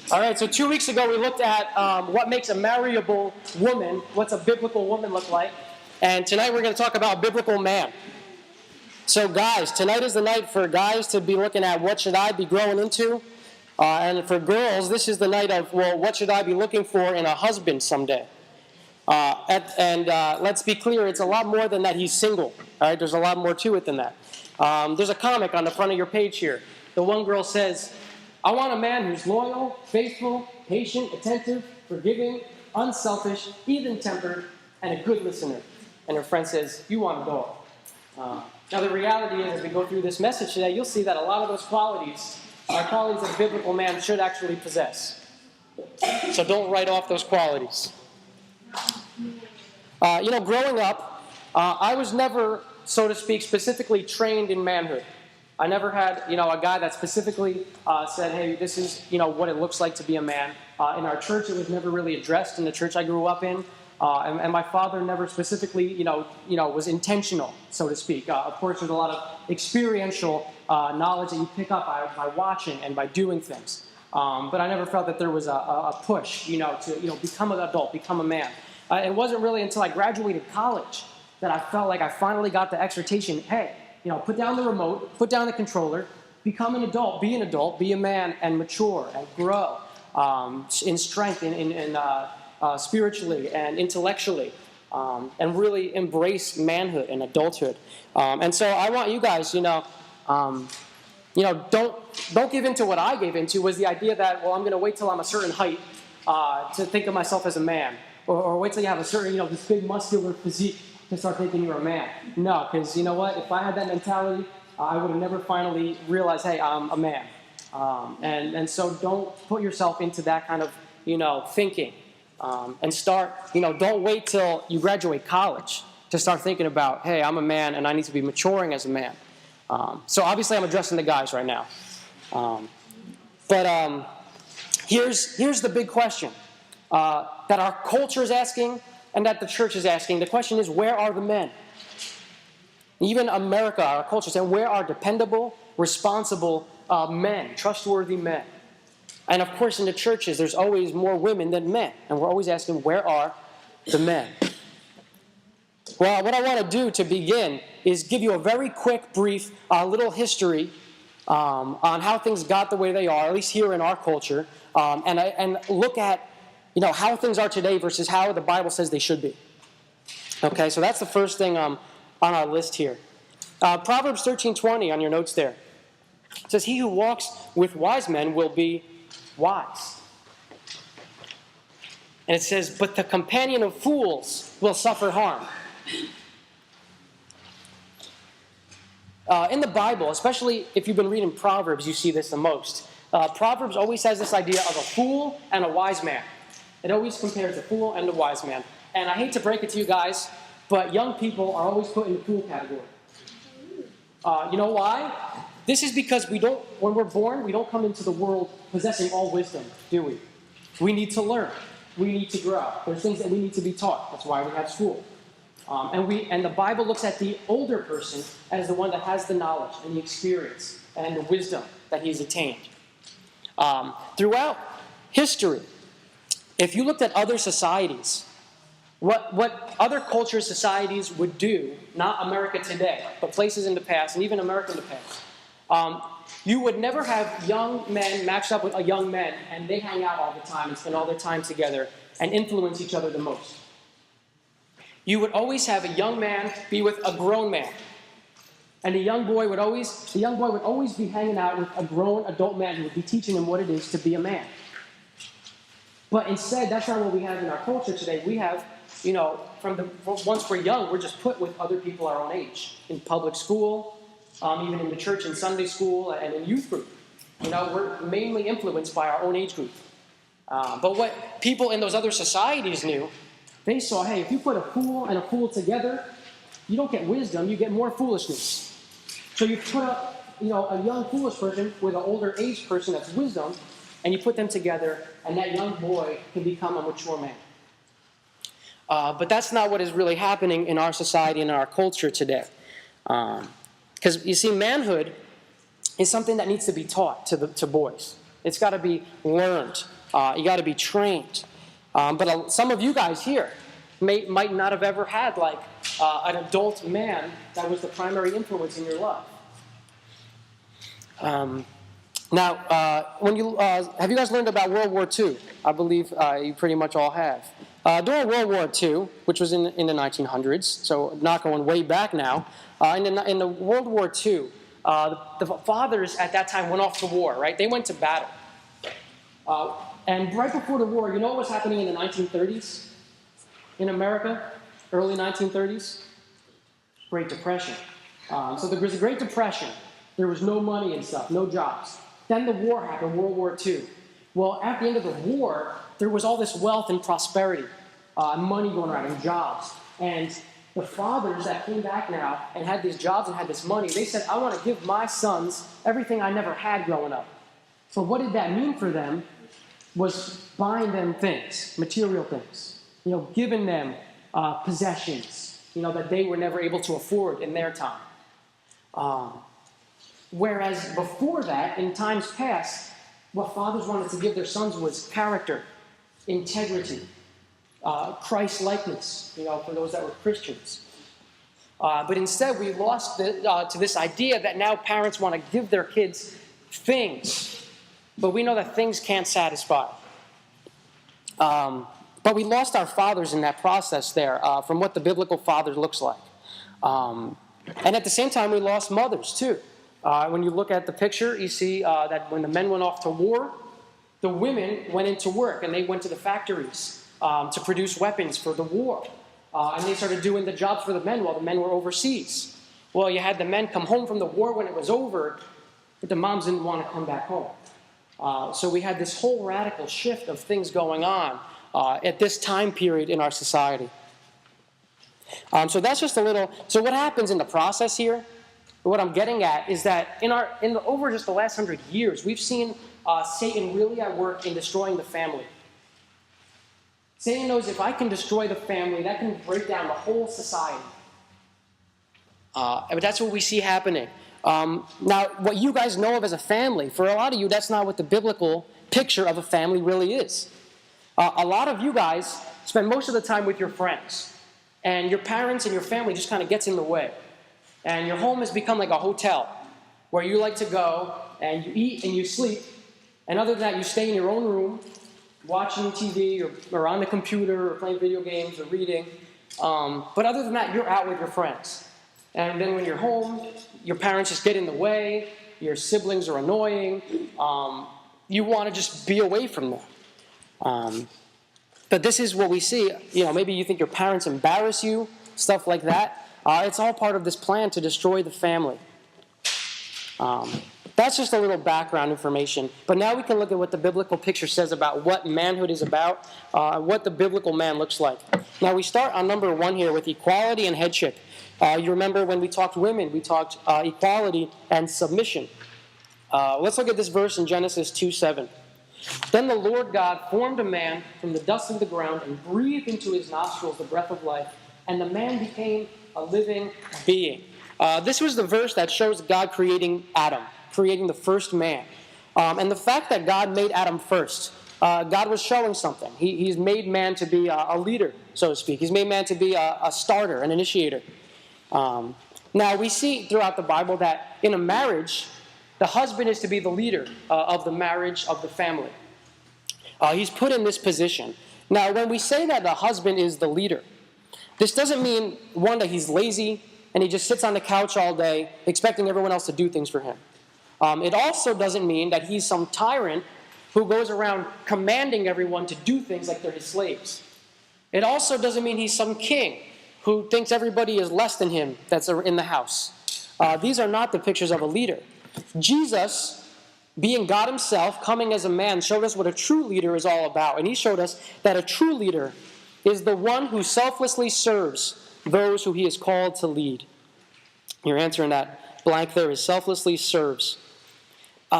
All right, so 2 weeks ago we looked at what makes a marriable woman, what's a biblical woman look like, and tonight we're going to talk about a biblical man. So guys, tonight is the night for guys to be looking at what should I be growing into, and for girls, this is the night of, well, what should I be looking for in a husband someday? Let's be clear, it's a lot more than that he's single. All right, there's a lot more to it than that. There's a comic on the front of your page here. The one girl says, I want a man who's loyal, faithful, patient, attentive, forgiving, unselfish, even-tempered, and a good listener. And her friend says, you want it all. Now the reality is, as we go through this message today, you'll see that a lot of those qualities are qualities that a biblical man should actually possess. So don't write off those qualities. Growing up, I was never, so to speak, specifically trained in manhood. I never had, a guy that specifically said, hey, this is, what it looks like to be a man. In our church, it was never really addressed in the church I grew up in. And my father never specifically, was intentional, so to speak. Of course, there's a lot of experiential knowledge that you pick up by watching and by doing things. But I never felt that there was a push, to, become an adult, become a man. It wasn't really until I graduated college that I felt like I finally got the exhortation, hey, put down the remote, put down the controller, become an adult, be a man, and mature and grow in strength, in spiritually and intellectually, and really embrace manhood and adulthood. And so I want you guys, don't give in to what I gave into, was the idea that, well, I'm going to wait till I'm a certain height to think of myself as a man, or wait till you have a certain, this big muscular physique to start thinking you're a man. No, because you know what? If I had that mentality, I would have never finally realized, hey, I'm a man. And so don't put yourself into that kind of, thinking. And start, don't wait till you graduate college to start thinking about, hey, I'm a man and I need to be maturing as a man. So obviously I'm addressing the guys right now. Here's the big question that our culture is asking and that the church is asking. The question is, where are the men? Even America, our culture, is saying, where are dependable, responsible men, trustworthy men? And of course, in the churches, there's always more women than men. And we're always asking, where are the men? Well, what I want to do to begin is give you a very quick, brief, little history on how things got the way they are, at least here in our culture, and look at how things are today versus how the Bible says they should be. Okay, so that's the first thing on our list here. Proverbs 13:20 on your notes there. It says, he who walks with wise men will be wise. And it says, but the companion of fools will suffer harm. In the Bible, especially if you've been reading Proverbs, you see this the most. Proverbs always has this idea of a fool and a wise man. It always compares a fool and a wise man. And I hate to break it to you guys, but young people are always put in the fool category. You know why? This is because when we're born, we don't come into the world possessing all wisdom, do we? We need to learn. We need to grow. There's things that we need to be taught. That's why we have school. And the Bible looks at the older person as the one that has the knowledge and the experience and the wisdom that he's attained. Throughout history, if you looked at other societies, what other cultures, societies would do, not America today, but places in the past, and even America in the past, you would never have young men matched up with a young men, and they hang out all the time and spend all their time together and influence each other the most. You would always have a young man be with a grown man. And the young boy would always be hanging out with a grown adult man who would be teaching him what it is to be a man. But instead, that's not what we have in our culture today. We have, once we're young, we're just put with other people our own age. In public school, even in the church, in Sunday school, and in youth group. We're mainly influenced by our own age group. But what people in those other societies knew, they saw, hey, if you put a fool and a fool together, you don't get wisdom, you get more foolishness. So you put up, a young foolish person with an older aged person that's wisdom, and you put them together, and that young boy can become a mature man. But that's not what is really happening in our society and in our culture today. Because, you see, manhood is something that needs to be taught to boys. It's got to be learned. You got to be trained. But some of you guys here might not have ever had like an adult man that was the primary influence in your life. Now, when you have you guys learned about World War II? I believe you pretty much all have. During World War II, which was in the 1900s, so not going way back now, in the World War II, the fathers at that time went off to war, right? They went to battle. And right before the war, you know what was happening in the 1930s in America? Early 1930s? Great Depression. So there was a Great Depression. There was no money and stuff, no jobs. Then the war happened, World War II. Well, at the end of the war, there was all this wealth and prosperity, money going around and jobs. And the fathers that came back now and had these jobs and had this money, they said, I want to give my sons everything I never had growing up. So what did that mean for them? Was buying them things, material things, giving them possessions, that they were never able to afford in their time. Whereas before that, in times past, what fathers wanted to give their sons was character, integrity, Christ-likeness, for those that were Christians. But instead, we lost to this idea that now parents want to give their kids things. But we know that things can't satisfy. But we lost our fathers in that process there from what the biblical father looks like. And at the same time, we lost mothers too. When you look at the picture, you see that when the men went off to war, the women went into work and they went to the factories to produce weapons for the war. And they started doing the jobs for the men while the men were overseas. Well, you had the men come home from the war when it was over, but the moms didn't want to come back home. So we had this whole radical shift of things going on at this time period in our society. So that's just a little. So what happens in the process here? What I'm getting at is that over just the last 100 years, we've seen Satan really at work in destroying the family. Satan knows if I can destroy the family, that can break down the whole society. But that's what we see happening. Now, what you guys know of as a family, for a lot of you, that's not what the biblical picture of a family really is. A lot of you guys spend most of the time with your friends, and your parents and your family just kind of gets in the way. And your home has become like a hotel where you like to go and you eat and you sleep, and other than that, you stay in your own room watching TV or on the computer or playing video games or reading. But other than that, you're out with your friends. And then when you're home, your parents just get in the way, your siblings are annoying, you want to just be away from them. But this is what we see. Maybe you think your parents embarrass you, stuff like that. It's all part of this plan to destroy the family. That's just a little background information. But now we can look at what the biblical picture says about what manhood is about, what the biblical man looks like. Now we start on number 1 here with equality and headship. You remember when we talked women, we talked equality and submission. Let's look at this verse in Genesis 2:7. Then the Lord God formed a man from the dust of the ground and breathed into his nostrils the breath of life, and the man became a living being. This was the verse that shows God creating Adam, creating the first man. And the fact that God made Adam first, God was showing something. He's made man to be a leader, so to speak. He's made man to be a starter, an initiator. Now, we see throughout the Bible that in a marriage, the husband is to be the leader of the marriage, of the family. He's put in this position. Now, when we say that the husband is the leader, this doesn't mean, one, that he's lazy and he just sits on the couch all day expecting everyone else to do things for him. It also doesn't mean that he's some tyrant who goes around commanding everyone to do things like they're his slaves. It also doesn't mean he's some king who thinks everybody is less than him that's in the house. These are not the pictures of a leader. Jesus, being God himself, coming as a man, showed us what a true leader is all about. And he showed us that a true leader is the one who selflessly serves those who he is called to lead. Your answer in that blank there is selflessly serves.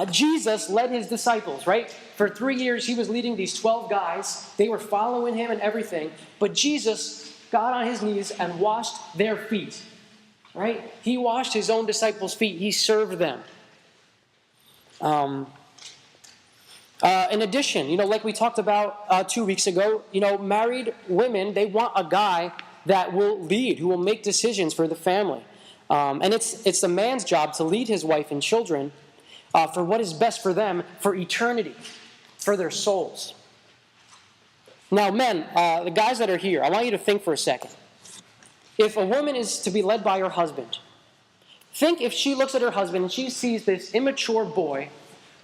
Jesus led his disciples, right? For 3 years, he was leading these 12 guys. They were following him and everything. But Jesus got on his knees and washed their feet, right? He washed his own disciples' feet. He served them. In addition, like we talked about 2 weeks ago, married women, they want a guy that will lead, who will make decisions for the family. And it's the man's job to lead his wife and children for what is best for them, for eternity, for their souls. Now, men, the guys that are here, I want you to think for a second. If a woman is to be led by her husband, think if she looks at her husband and she sees this immature boy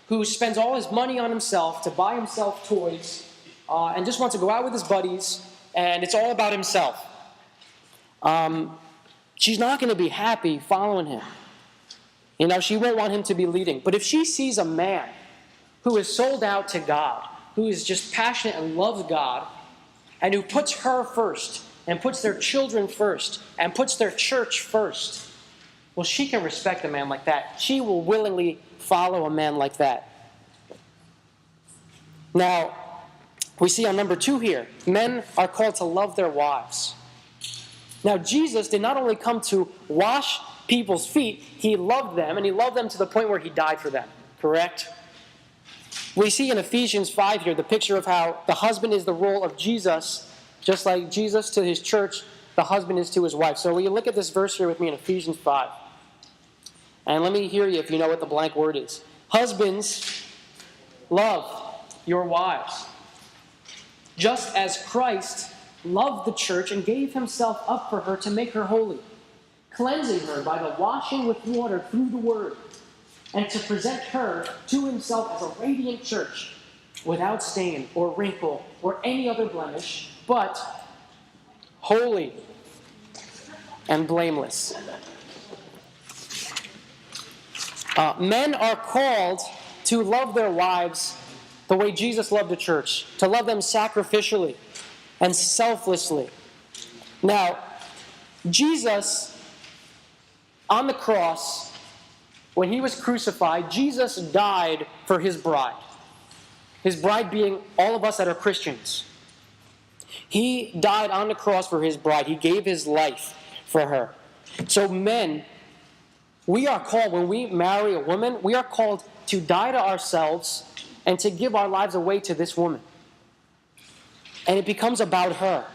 who spends all his money on himself to buy himself toys and just wants to go out with his buddies, and it's all about himself. She's not going to be happy following him. She won't want him to be leading. But if she sees a man who is sold out to God, who is just passionate and loves God, and who puts her first, and puts their children first, and puts their church first, well, she can respect a man like that. She will willingly follow a man like that. Now, we see on number 2 here, men are called to love their wives. Now, Jesus did not only come to wash people's feet, he loved them, and he loved them to the point where he died for them. Correct? We see in Ephesians 5 here the picture of how the husband is the role of Jesus, just like Jesus to his church, the husband is to his wife. So will you look at this verse here with me in Ephesians 5? And let me hear you if you know what the blank word is. Husbands, love your wives, just as Christ loved the church and gave himself up for her to make her holy, cleansing her by the washing with water through the word, and to present her to himself as a radiant church, without stain or wrinkle or any other blemish, but holy and blameless. Men are called to love their wives the way Jesus loved the church, to love them sacrificially and selflessly. Now, Jesus, on the cross, when he was crucified, Jesus died for his bride. His bride being all of us that are Christians. He died on the cross for his bride. He gave his life for her. So men, we are called, when we marry a woman, we are called to die to ourselves and to give our lives away to this woman. And it becomes about her.